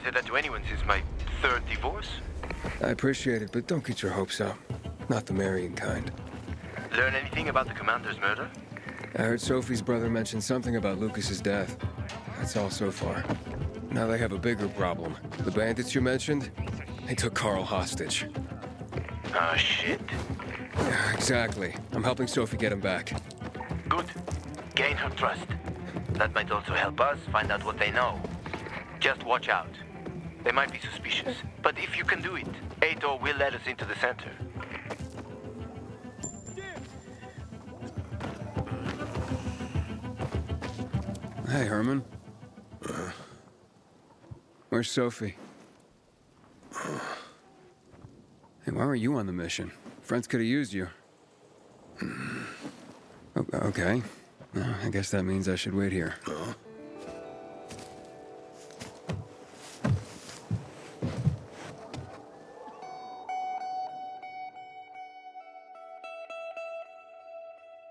say that to anyone since my third divorce. I appreciate it, but don't get your hopes up. Not the marrying kind. Learn anything about the commander's murder? I heard Sophie's brother mention something about Lucas's death. That's all so far. Now they have a bigger problem. The bandits you mentioned, they took Carl hostage. Ah, shit. Yeah, exactly. I'm helping Sophie get him back. Good. Gain her trust. That might also help us find out what they know. Just watch out. They might be suspicious, but if you can do it, Ato will let us into the center. Hey, Herman. Where's Sophie? Hey, why were you on the mission? Friends could have used you. Okay. I guess that means I should wait here.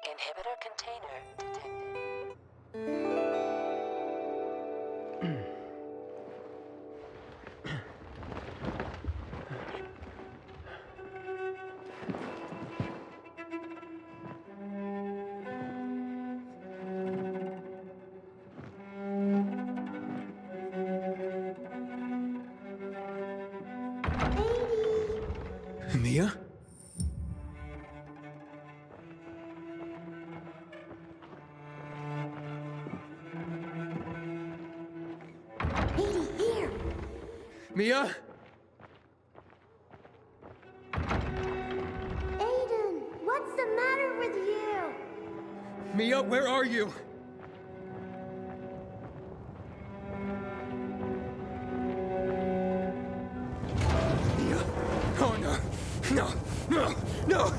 Inhibitor container detected. Mia? Here. Mia? Aiden, what's the matter with you? Mia, where are you? Mia? Oh, no. No, no, no!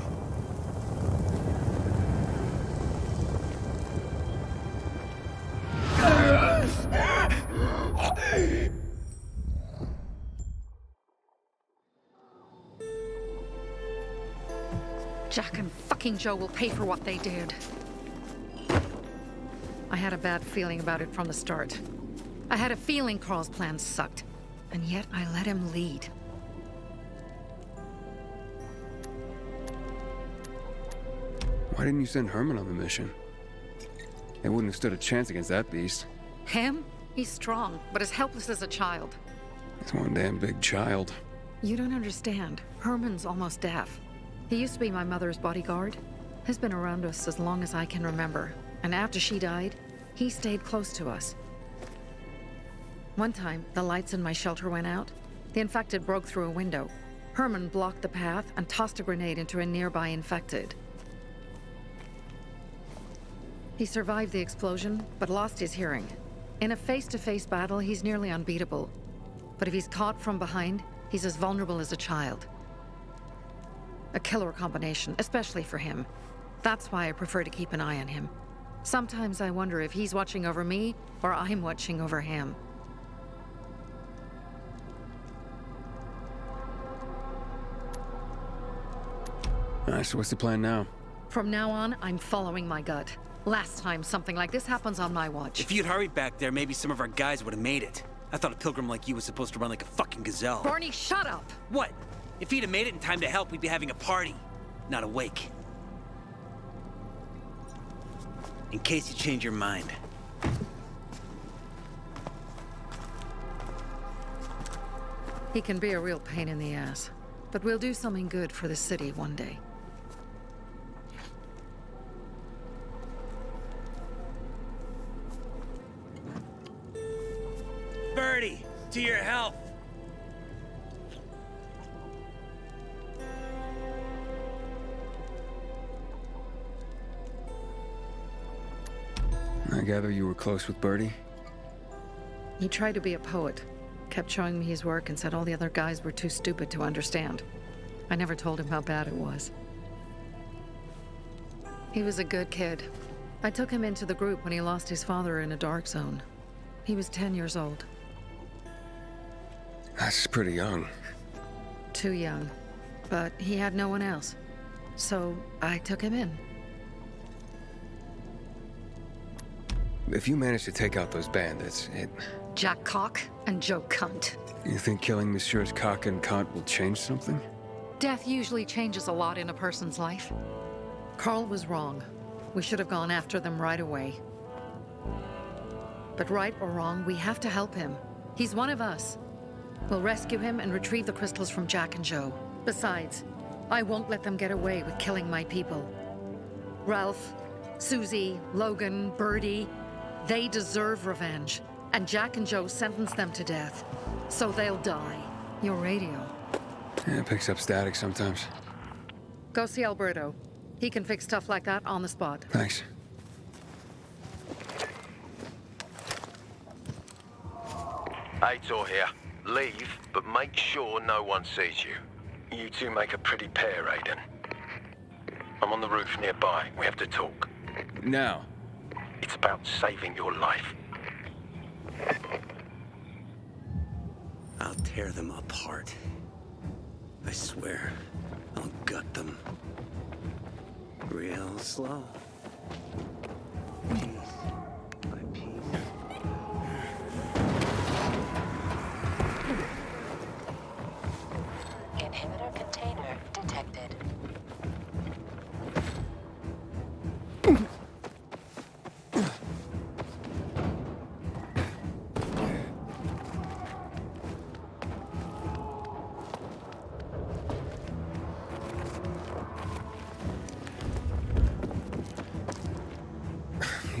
Jack and fucking Joe will pay for what they did. I had a bad feeling about it from the start. I had a feeling Carl's plan sucked, and yet I let him lead. Why didn't you send Herman on the mission? They wouldn't have stood a chance against that beast. Him? He's strong, but as helpless as a child. He's one damn big child. You don't understand. Herman's almost deaf. He used to be my mother's bodyguard. He's been around us as long as I can remember. And after she died, he stayed close to us. One time, the lights in my shelter went out. The infected broke through a window. Herman blocked the path and tossed a grenade into a nearby infected. He survived the explosion, but lost his hearing. In a face-to-face battle, he's nearly unbeatable. But if he's caught from behind, he's as vulnerable as a child. A killer combination, especially for him. That's why I prefer to keep an eye on him. Sometimes I wonder if he's watching over me, or I'm watching over him. Alright, so what's the plan now? From now on, I'm following my gut. Last time something like this happens on my watch. If you'd hurried back there, maybe some of our guys would have made it. I thought a pilgrim like you was supposed to run like a fucking gazelle. Barney, shut up! What? If he'd have made it in time to help, we'd be having a party, not a wake. In case you change your mind. He can be a real pain in the ass. But we'll do something good for the city one day. Birdie, to your health. I gather you were close with Birdie? He tried to be a poet, kept showing me his work and said all the other guys were too stupid to understand. I never told him how bad it was. He was a good kid. I took him into the group when he lost his father in a dark zone. He was 10 years old. That's pretty young. Too young. But he had no one else. So I took him in. If you manage to take out those bandits, Jack Cock and Joe Cunt. You think killing Messieurs Cock and Cunt will change something? Death usually changes a lot in a person's life. Carl was wrong. We should have gone after them right away. But right or wrong, we have to help him. He's one of us. We'll rescue him and retrieve the crystals from Jack and Joe. Besides, I won't let them get away with killing my people. Ralph, Susie, Logan, Birdie, they deserve revenge. And Jack and Joe sentenced them to death. So they'll die. Your radio. Yeah, it picks up static sometimes. Go see Alberto. He can fix stuff like that on the spot. Thanks. Aitor here. Leave, but make sure no one sees you. You two make a pretty pair, Aiden. I'm on the roof nearby. We have to talk. Now. It's about saving your life. I'll tear them apart. I swear, I'll gut them. Real slow. Piece by piece. Inhibitor container detected.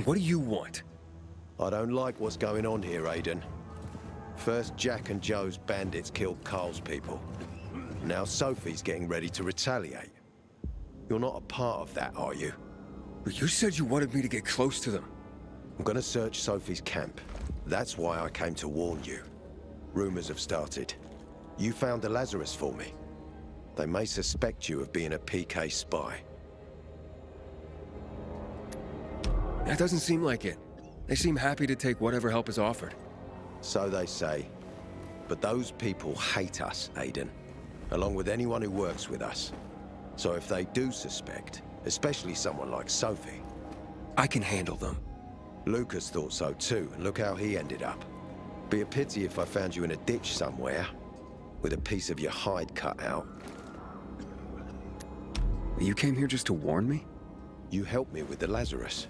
What do you want? I don't like what's going on here, Aiden. First, Jack and Joe's bandits killed Carl's people. Now Sophie's getting ready to retaliate. You're not a part of that, are you? You said you wanted me to get close to them. I'm gonna search Sophie's camp. That's why I came to warn you. Rumors have started. You found the Lazarus for me. They may suspect you of being a PK spy. That doesn't seem like it. They seem happy to take whatever help is offered. So they say. But those people hate us, Aiden. Along with anyone who works with us. So if they do suspect, especially someone like Sophie... I can handle them. Lucas thought so too, and look how he ended up. Be a pity if I found you in a ditch somewhere, with a piece of your hide cut out. You came here just to warn me? You helped me with the Lazarus.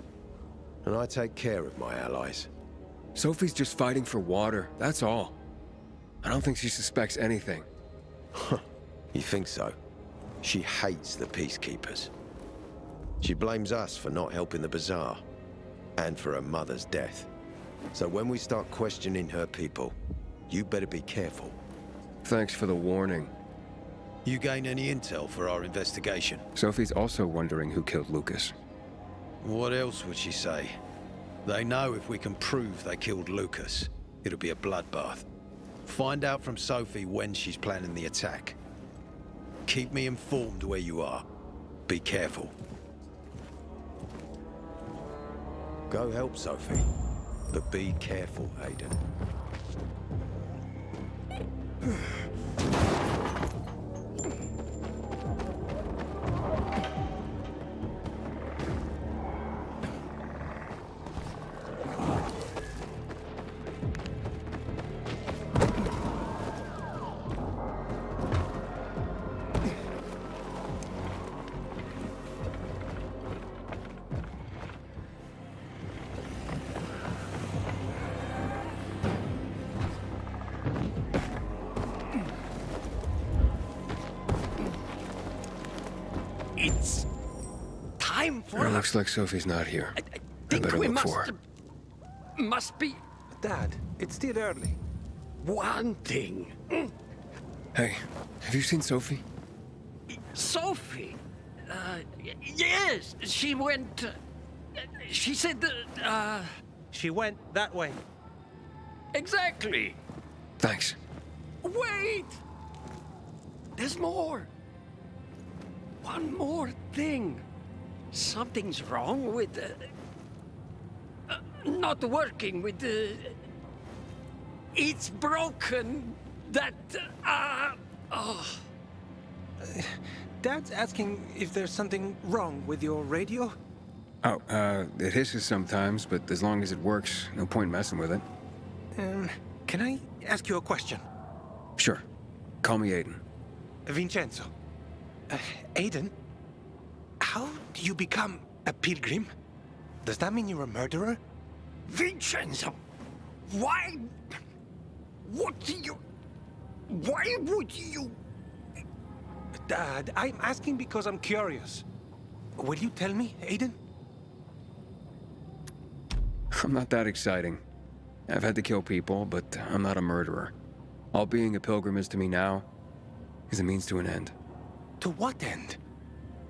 And I take care of my allies. Sophie's just fighting for water, that's all. I don't think she suspects anything. You think so? She hates the Peacekeepers. She blames us for not helping the Bazaar, and for her mother's death. So when we start questioning her people, you better be careful. Thanks for the warning. You gain any intel for our investigation? Sophie's also wondering who killed Lucas. What else would she say? They know if we can prove they killed Lucas, it'll be a bloodbath. Find out from Sophie when she's planning the attack. Keep me informed where you are. Be careful. Go help Sophie, but be careful, Aiden. It's time for It looks like Sophie's not here. I I think better we look for her. must be Dad, it's still early. one thing. Hey, have you seen Sophie? Sophie? Yes, she went. She said that. She went that way. Exactly. Thanks. Wait! There's more. One more thing. Something's wrong with. Not working with the. It's broken. That. Oh. Dad's asking if there's something wrong with your radio? Oh, it hisses sometimes, but as long as it works, no point messing with it. Can I ask you a question? Sure. Call me Aiden. Vincenzo. Aiden, how do you become a pilgrim? Does that mean you're a murderer? Vincenzo! Why? What do you... Why would you... Dad, I'm asking because I'm curious. Will you tell me, Aiden? I'm not that exciting. I've had to kill people, but I'm not a murderer. All being a pilgrim is to me now is a means to an end. To what end?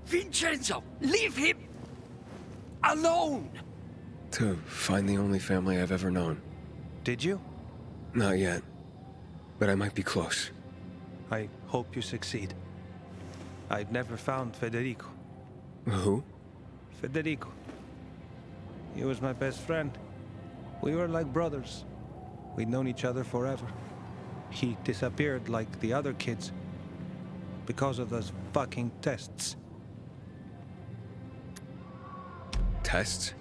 Vincenzo, leave him alone! To find the only family I've ever known. Did you? Not yet. But I might be close. I hope you succeed. I've never found Federico. Who? Federico. He was my best friend. We were like brothers. We'd known each other forever. He disappeared like the other kids because of those fucking tests. Tests?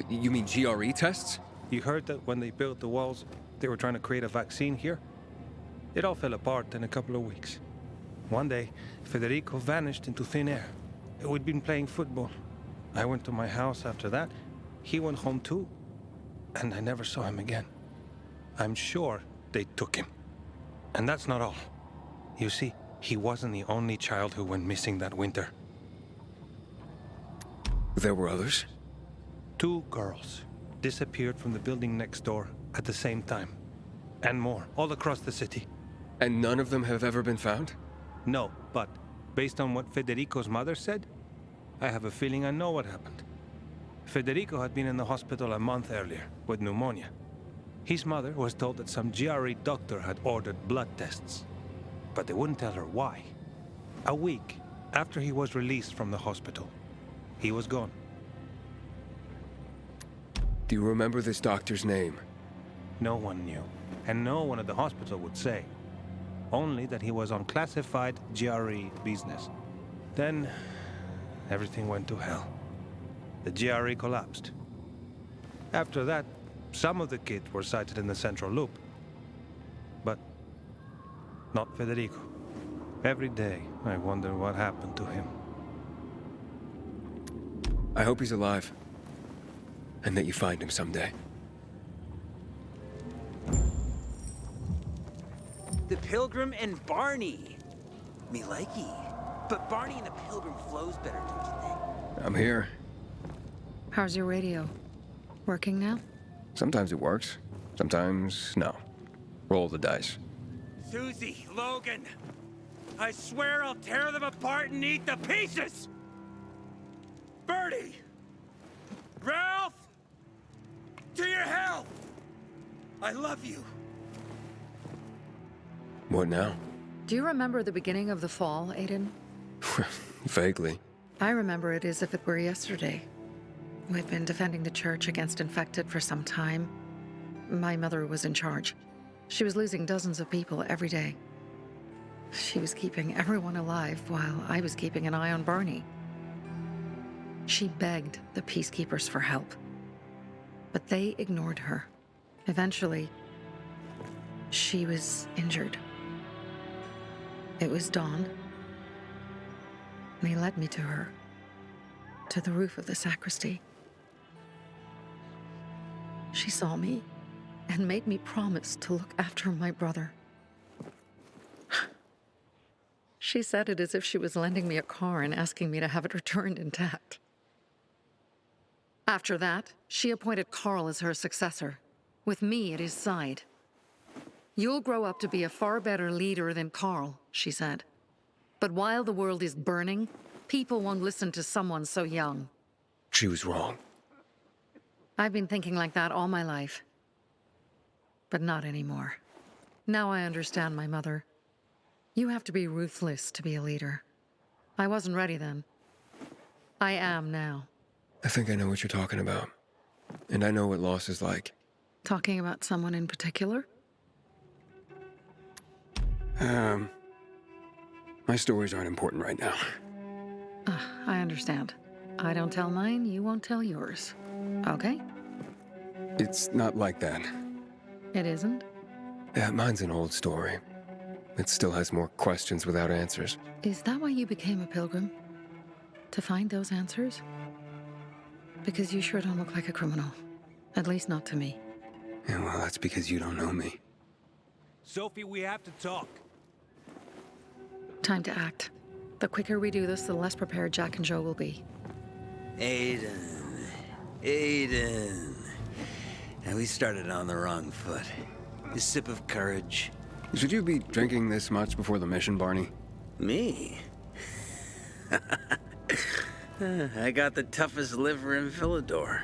You mean GRE tests? You heard that when they built the walls, they were trying to create a vaccine here? It all fell apart in a couple of weeks. One day, Federico vanished into thin air. We'd been playing football. I went to my house after that. He went home too. And I never saw him again. I'm sure they took him. And that's not all. You see, he wasn't the only child who went missing that winter. There were others? 2 girls disappeared from the building next door at the same time. And more, all across the city. And none of them have ever been found? No, but based on what Federico's mother said, I have a feeling I know what happened. Federico had been in the hospital a month earlier with pneumonia. His mother was told that some GRE doctor had ordered blood tests, but they wouldn't tell her why. A week after he was released from the hospital, he was gone. Do you remember this doctor's name? No one knew, and no one at the hospital would say. Only that he was on classified GRE business. Then, everything went to hell. The GRE collapsed. After that, some of the kids were sighted in the central loop. But not Federico. Every day, I wonder what happened to him. I hope he's alive. And that you find him someday. The Pilgrim and Barney. Me likey. But Barney and the Pilgrim flows better, don't you think? I'm here. How's your radio? Working now? Sometimes it works. Sometimes, no. Roll the dice. Susie, Logan, I swear I'll tear them apart and eat the pieces! Bertie! Ralph! To your health! I love you. What now? Do you remember the beginning of the fall, Aiden? Vaguely. I remember it as if it were yesterday. We'd been defending the church against infected for some time. My mother was in charge. She was losing dozens of people every day. She was keeping everyone alive while I was keeping an eye on Barney. She begged the peacekeepers for help, but they ignored her. Eventually, she was injured. It was dawn. They led me to her, to the roof of the sacristy. She saw me and made me promise to look after my brother. She said it as if she was lending me a car and asking me to have it returned intact. After that, she appointed Carl as her successor, with me at his side. You'll grow up to be a far better leader than Carl, she said. But while the world is burning, people won't listen to someone so young. She was wrong. I've been thinking like that all my life. But not anymore. Now I understand my mother. You have to be ruthless to be a leader. I wasn't ready then. I am now. I think I know what you're talking about. And I know what loss is like. Talking about someone in particular? My stories aren't important right now. I understand. I don't tell mine, you won't tell yours. Okay? It's not like that. It isn't? Yeah, mine's an old story. It still has more questions without answers. Is that why you became a pilgrim? To find those answers? Because you sure don't look like a criminal. At least not to me. Yeah, well, that's because you don't know me. Sophie, we have to talk. Time to act. The quicker we do this, the less prepared Jack and Joe will be. Aiden. And we started on the wrong foot. A sip of courage. Should you be drinking this much before the mission, Barney? Me? I got the toughest liver in Villador.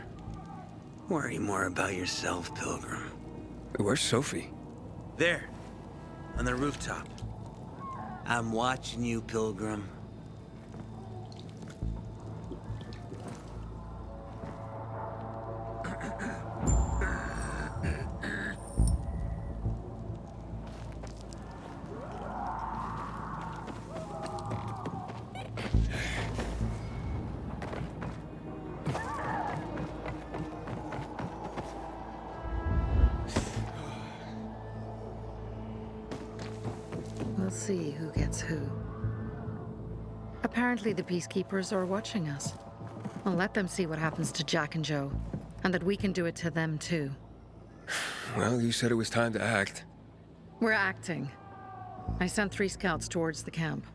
Worry more about yourself, Pilgrim. Where's Sophie? There, on the rooftop. I'm watching you, Pilgrim. We'll see who gets who. Apparently the Peacekeepers are watching us. I'll let them see what happens to Jack and Joe, and that we can do it to them too. Well, you said it was time to act. We're acting. I sent 3 scouts towards the camp.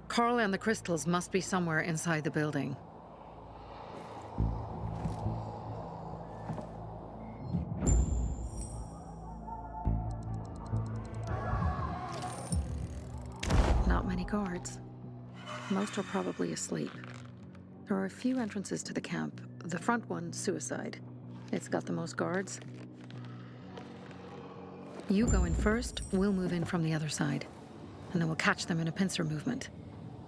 Carl and the crystals must be somewhere inside the building. Not many guards. Most are probably asleep. There are a few entrances to the camp. The front one, suicide. It's got the most guards. You go in first, we'll move in from the other side. And then we'll catch them in a pincer movement.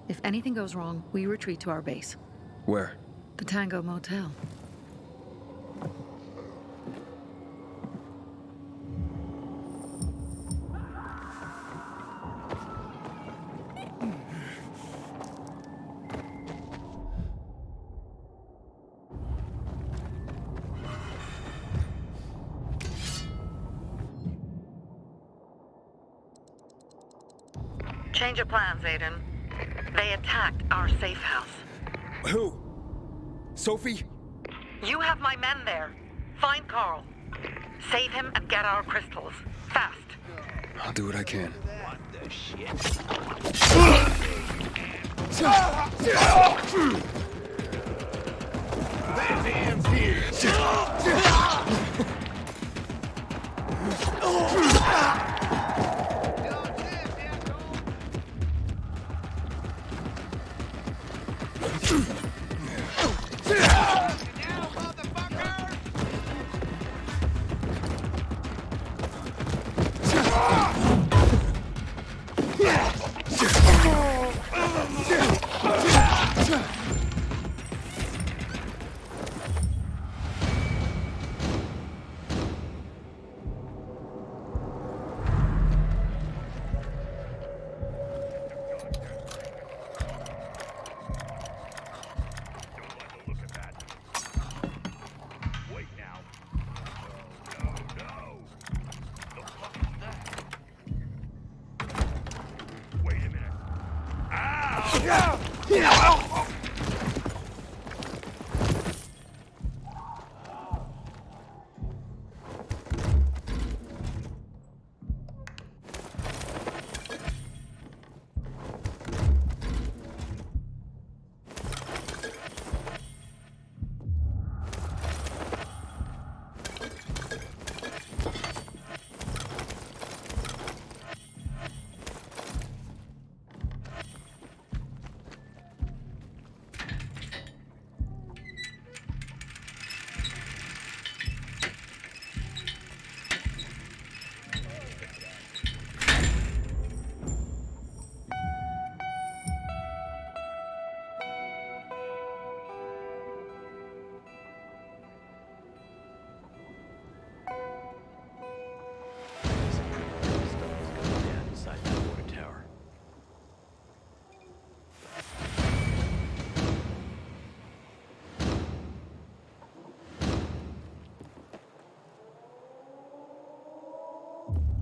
If anything goes wrong, we retreat to our base. Where? The Tango Motel. Change of plans, Aiden. They attacked our safe house. Who? Sophie? You have my men there. Find Carl. Save him and get our crystals. Fast. I'll do what I can. What the shit?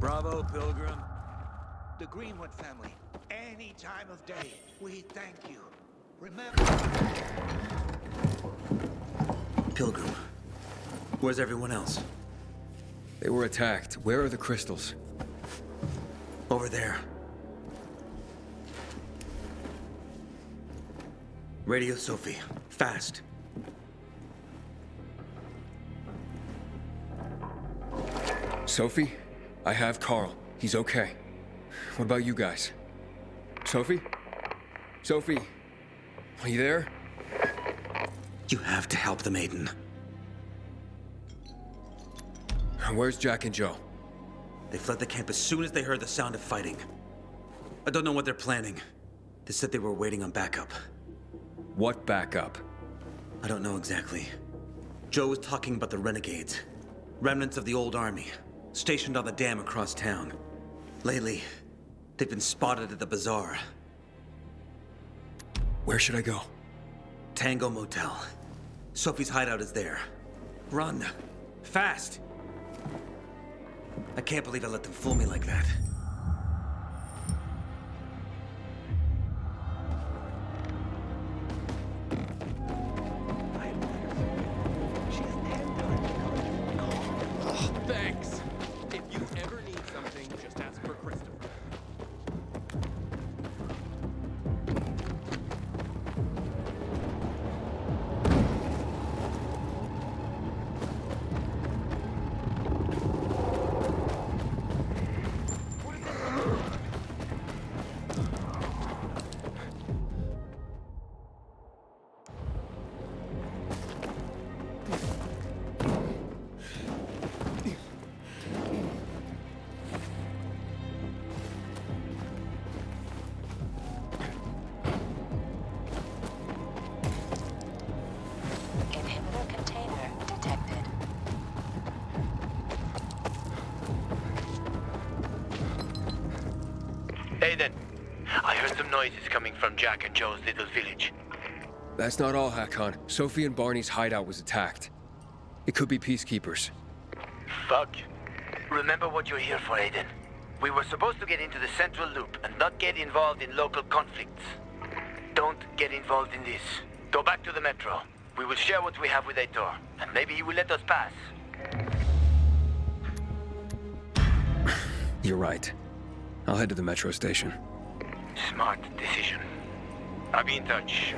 Bravo, Pilgrim. The Greenwood family. Any time of day, we thank you. Remember... Pilgrim, where's everyone else? They were attacked. Where are the crystals? Over there. Radio Sophie, fast. Sophie? I have Carl. He's okay. What about you guys? Sophie? Sophie? Are you there? You have to help the maiden. Where's Jack and Joe? They fled the camp as soon as they heard the sound of fighting. I don't know what they're planning. They said they were waiting on backup. What backup? I don't know exactly. Joe was talking about the renegades. Remnants of the old army, stationed on the dam across town. Lately, they've been spotted at the bazaar. Where should I go? Tango Motel. Sophie's hideout is there. Run. Fast! I can't believe I let them fool me like that. Thanks. If you ever need something, just ask for Christopher. Inhibitor container detected. Aiden, I heard some noises coming from Jack and Joe's little village. That's not all, Hakon. Sophie and Barney's hideout was attacked. It could be peacekeepers. Fuck. Remember what you're here for, Aiden. We were supposed to get into the central loop and not get involved in local conflicts. Don't get involved in this. Go back to the metro. We will share what we have with Aitor, and maybe he will let us pass. You're right. I'll head to the metro station. Smart decision. I'll be in touch.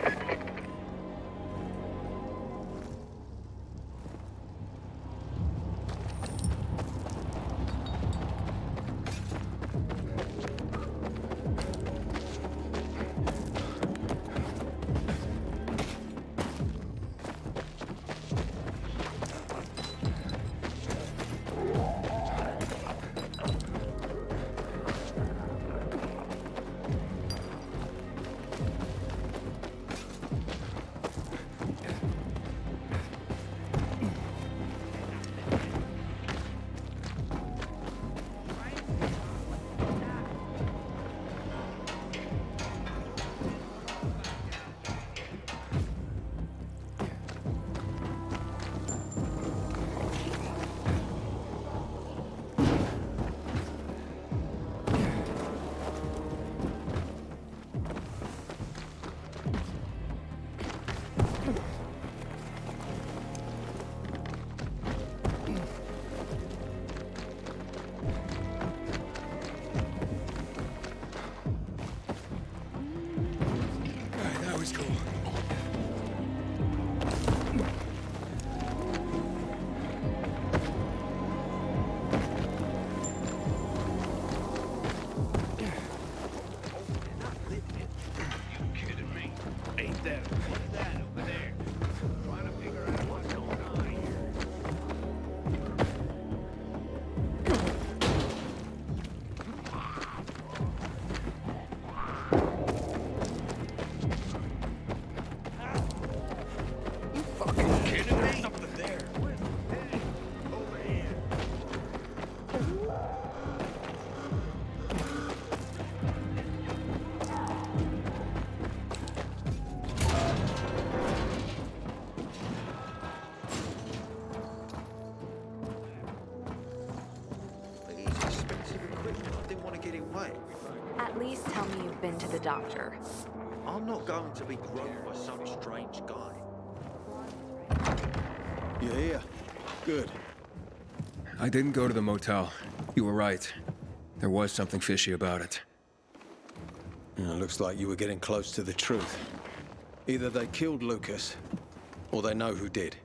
At least tell me you've been to the doctor. I'm not going to be groped by some strange guy. You're here. Good. I didn't go to the motel. You were right. There was something fishy about it. Looks like you were getting close to the truth. Either they killed Lucas, or they know who did.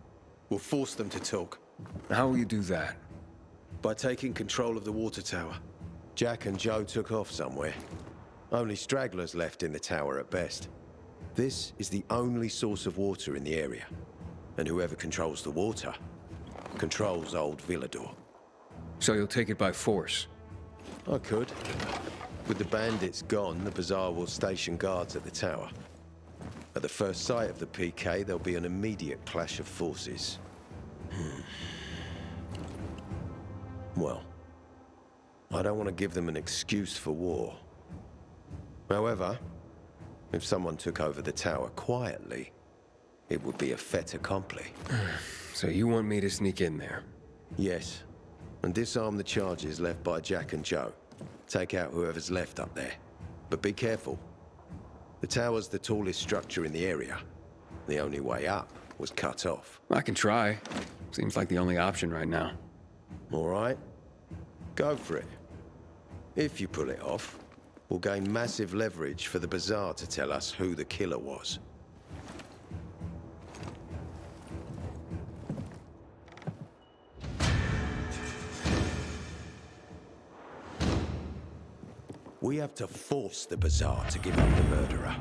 We'll force them to talk. How will you do that? By taking control of the water tower. Jack and Joe took off somewhere. Only stragglers left in the tower at best. This is the only source of water in the area. And whoever controls the water, controls old Villador. So you'll take it by force? I could. With the bandits gone, the Bazaar will station guards at the tower. At the first sight of the PK, there'll be an immediate clash of forces. Well, I don't want to give them an excuse for war. However, if someone took over the tower quietly, it would be a fait accompli. So you want me to sneak in there? Yes, and disarm the charges left by Jack and Joe. Take out whoever's left up there. But be careful. The tower's the tallest structure in the area. The only way up was cut off. I can try. Seems like the only option right now. All right. Go for it. If you pull it off, we'll gain massive leverage for the Bazaar to tell us who the killer was. We have to force the Bazaar to give up the murderer.